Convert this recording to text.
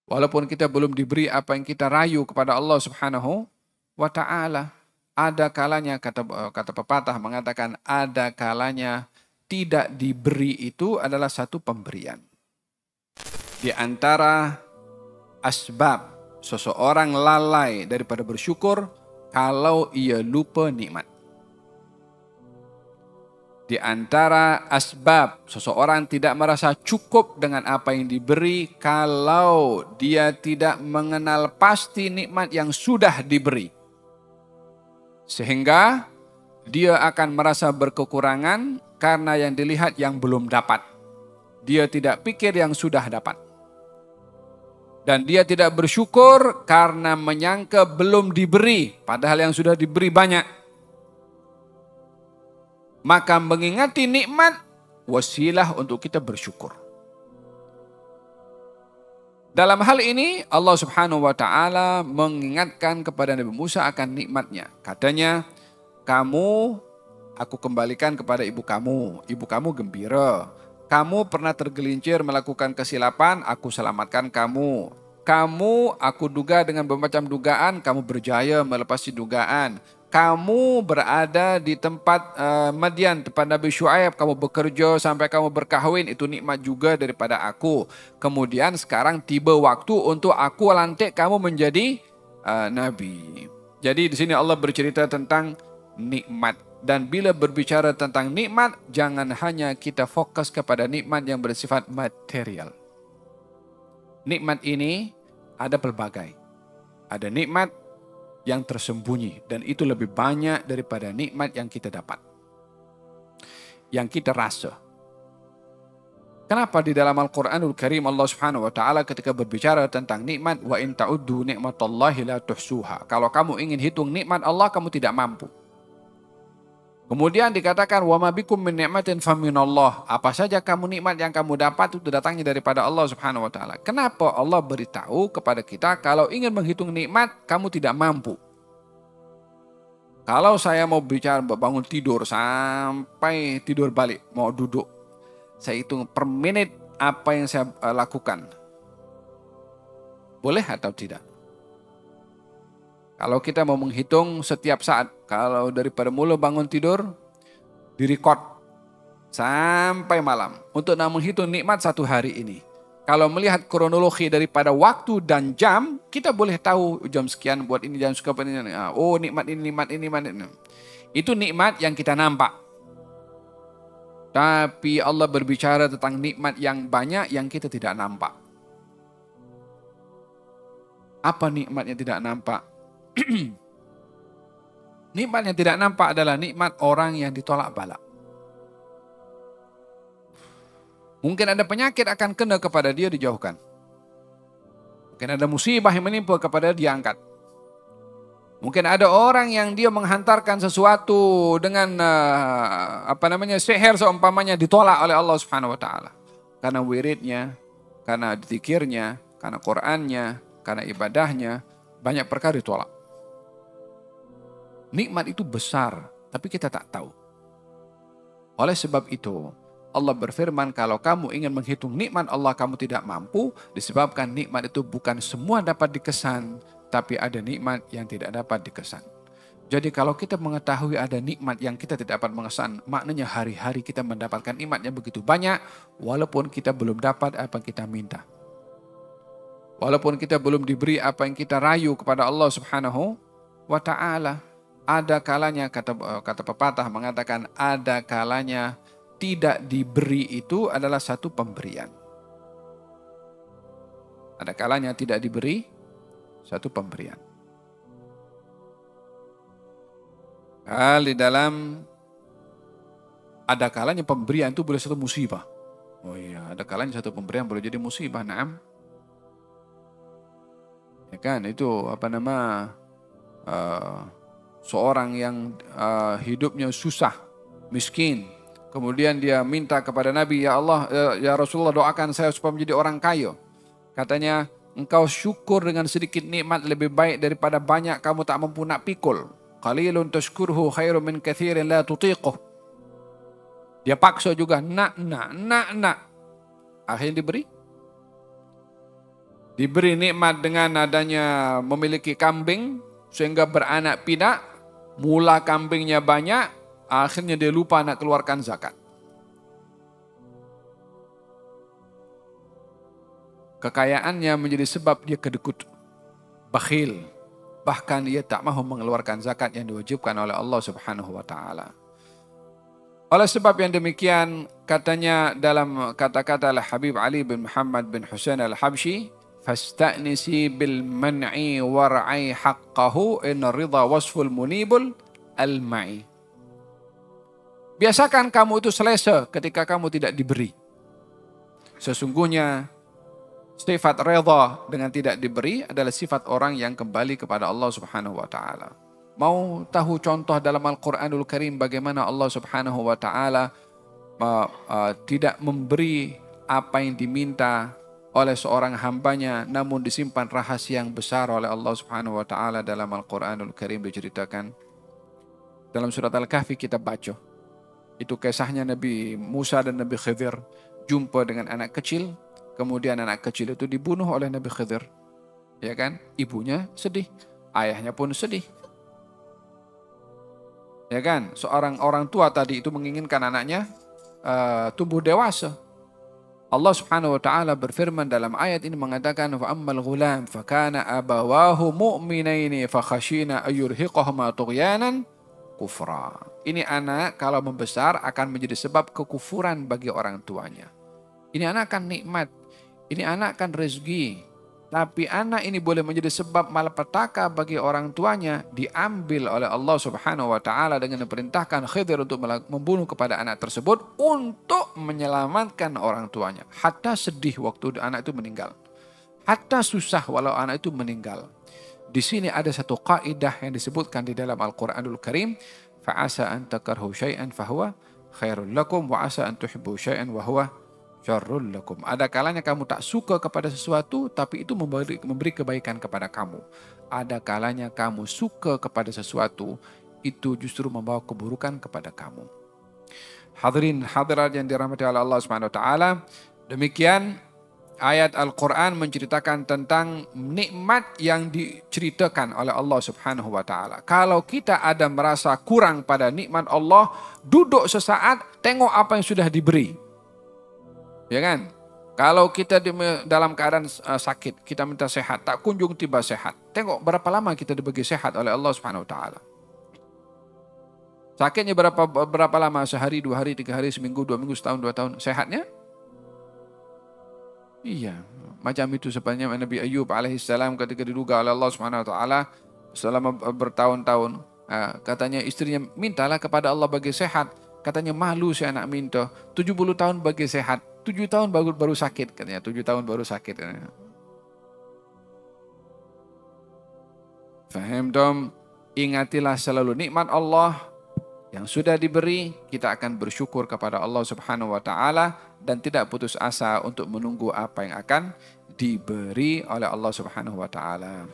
Walaupun kita belum diberi apa yang kita rayu kepada Allah Subhanahu wa Ta'ala. Ada kalanya, kata pepatah mengatakan, ada kalanya tidak diberi itu adalah satu pemberian. Di antara asbab seseorang lalai daripada bersyukur kalau ia lupa nikmat. Di antara asbab seseorang tidak merasa cukup dengan apa yang diberi kalau dia tidak mengenal pasti nikmat yang sudah diberi. Sehingga dia akan merasa berkekurangan karena yang dilihat yang belum dapat. Dia tidak pikir yang sudah dapat. Dan dia tidak bersyukur karena menyangka belum diberi, padahal yang sudah diberi banyak. Maka mengingati nikmat wasilah untuk kita bersyukur. Dalam hal ini Allah Subhanahu wa Ta'ala mengingatkan kepada Nabi Musa akan nikmatnya. Katanya, aku kembalikan kepada ibu kamu gembira. Kamu pernah tergelincir melakukan kesilapan, aku selamatkan kamu. Aku duga dengan bermacam dugaan, kamu berjaya melepasi dugaan. Kamu berada di tempat Madian, tempat Nabi Syuaib, kamu bekerja sampai kamu berkahwin, itu nikmat juga daripada aku. Kemudian sekarang tiba waktu untuk aku lantik kamu menjadi Nabi. Jadi di sini Allah bercerita tentang nikmat. Dan bila berbicara tentang nikmat, jangan hanya kita fokus kepada nikmat yang bersifat material. Nikmat ini ada pelbagai. Ada nikmat yang tersembunyi dan itu lebih banyak daripada nikmat yang kita dapat, yang kita rasa. Kenapa di dalam Al-Quranul Karim Allah Subhanahu wa Ta'ala ketika berbicara tentang nikmat, wa in ta'uddu ni'matallahi la tuhsuha, kalau kamu ingin hitung nikmat Allah kamu tidak mampu. Kemudian dikatakan wa ma bikum min ni'matin faminallah, apa saja kamu nikmat yang kamu dapat itu datangnya daripada Allah Subhanahu wa Ta'ala. Kenapa Allah beritahu kepada kita kalau ingin menghitung nikmat kamu tidak mampu? Kalau saya mau bicara bangun tidur sampai tidur balik mau duduk, saya hitung per menit apa yang saya lakukan. Boleh atau tidak? Kalau kita mau menghitung setiap saat, kalau daripada mula bangun tidur, direkod sampai malam. Untuk menghitung nikmat satu hari ini. Kalau melihat kronologi daripada waktu dan jam, kita boleh tahu jam sekian buat ini, jam sekian ini. Oh nikmat ini, nikmat ini, nikmat ini. Itu nikmat yang kita nampak. Tapi Allah berbicara tentang nikmat yang banyak yang kita tidak nampak. Apa nikmat yang tidak nampak? Nikmat yang tidak nampak adalah nikmat orang yang ditolak bala. Mungkin ada penyakit akan kena kepada dia, dijauhkan. Mungkin ada musibah yang menimpa kepada dia, diangkat. Mungkin ada orang yang dia menghantarkan sesuatu dengan sihir seumpamanya, ditolak oleh Allah Subhanahu wa Ta'ala. Karena wiridnya, karena zikirnya, karena Qur'annya, karena ibadahnya, banyak perkara ditolak. Nikmat itu besar, tapi kita tak tahu. Oleh sebab itu, Allah berfirman, kalau kamu ingin menghitung nikmat Allah, kamu tidak mampu, disebabkan nikmat itu bukan semua dapat dikesan, tapi ada nikmat yang tidak dapat dikesan. Jadi kalau kita mengetahui ada nikmat yang kita tidak dapat mengesan, maknanya hari-hari kita mendapatkan nikmat yang begitu banyak, walaupun kita belum dapat apa yang kita minta. Walaupun kita belum diberi apa yang kita rayu kepada Allah Subhanahu wa Ta'ala. Ada kalanya, kata pepatah mengatakan, ada kalanya tidak diberi itu adalah satu pemberian. Ada kalanya tidak diberi satu pemberian. Di dalam ada kalanya pemberian itu boleh satu musibah. Oh iya, ada kalanya satu pemberian boleh jadi musibah. Naam. Ya kan, itu seorang yang hidupnya susah, miskin. Kemudian dia minta kepada Nabi, ya Allah, ya Rasulullah, doakan saya supaya menjadi orang kaya. Katanya, engkau syukur dengan sedikit nikmat lebih baik daripada banyak kamu tak mampu nak pikul. Qalilun tashkurhu khairum min katsirin la tutiquh. Dia paksa juga, nak. Akhirnya diberi. Diberi nikmat dengan adanya memiliki kambing sehingga beranak pinak, mula kambingnya banyak, akhirnya dia lupa nak keluarkan zakat. Kekayaannya menjadi sebab dia kedekut, bakhil. Bahkan ia tak mahu mengeluarkan zakat yang diwajibkan oleh Allah Subhanahu wa taala. Oleh sebab yang demikian, katanya dalam kata-kata Al-Habib Ali bin Muhammad bin Husain Al-Habsyi, "Fasta'nisi bil man'i war'i haqqahu in ridha wasful munibul al-ma'i." Biasakan kamu itu selesa ketika kamu tidak diberi. Sesungguhnya sifat redha dengan tidak diberi adalah sifat orang yang kembali kepada Allah Subhanahu wa taala. Mau tahu contoh dalam Al-Quranul Karim bagaimana Allah Subhanahu wa taala tidak memberi apa yang diminta oleh seorang hambanya, namun disimpan rahasia yang besar oleh Allah Subhanahu wa taala dalam Al-Quranul Karim diceritakan. Dalam surat Al-Kahfi kita baca. Itu kisahnya Nabi Musa dan Nabi Khidir jumpa dengan anak kecil. Kemudian anak kecil itu dibunuh oleh Nabi Khidir. Ya kan? Ibunya sedih. Ayahnya pun sedih. Ya kan? Seorang orang tua tadi itu menginginkan anaknya tumbuh dewasa. Allah Subhanahu wa taala berfirman dalam ayat ini mengatakan fa ammal ghulam fa kana abawahu mu'minaini fa khashina ayurhiqahuma tughyanan kufra. Ini anak kalau membesar akan menjadi sebab kekufuran bagi orang tuanya. Ini anak kan nikmat. Ini anak kan rezeki. Tapi anak ini boleh menjadi sebab malapetaka bagi orang tuanya. Diambil oleh Allah Subhanahu wa taala dengan memerintahkan Khidir untuk membunuh kepada anak tersebut untuk menyelamatkan orang tuanya. Hatta sedih waktu anak itu meninggal. Hatta susah walau anak itu meninggal. Di sini ada satu kaidah yang disebutkan di dalam Al-Quranul Karim. Fa'asa an takarhu syai'an fahuwa khairul lakum wa asa an tuhibbu syai'an wa huwa syarrul lakum. Ada kalanya kamu tak suka kepada sesuatu, tapi itu memberi kebaikan kepada kamu. Ada kalanya kamu suka kepada sesuatu, itu justru membawa keburukan kepada kamu. Hadirin hadirat yang dirahmati oleh Allah Subhanahu wa taala, demikian ayat Al-Quran menceritakan tentang nikmat yang diceritakan oleh Allah Subhanahu wa taala. Kalau kita ada merasa kurang pada nikmat Allah, duduk sesaat, tengok apa yang sudah diberi. Ya kan? Kalau kita dalam keadaan sakit, kita minta sehat, tak kunjung tiba sehat. Tengok berapa lama kita dibagi sehat oleh Allah Subhanahu wa taala. Sakitnya berapa lama? Sehari, 2 hari, 3 hari, seminggu, 2 minggu, setahun, 2 tahun. Sehatnya? Iya, macam itu sebenarnya Nabi Ayub alaihissalam ketika diduga oleh Allah Subhanahu wa taala selama bertahun-tahun, katanya istrinya, mintalah kepada Allah bagi sehat. Katanya, malu saya nak minta. 70 tahun bagi sehat, 7 tahun baru sakit, katanya 7 tahun baru sakit. Faham dong? Ingatilah selalu nikmat Allah yang sudah diberi, kita akan bersyukur kepada Allah Subhanahu wa taala dan tidak putus asa untuk menunggu apa yang akan diberi oleh Allah Subhanahu wa taala.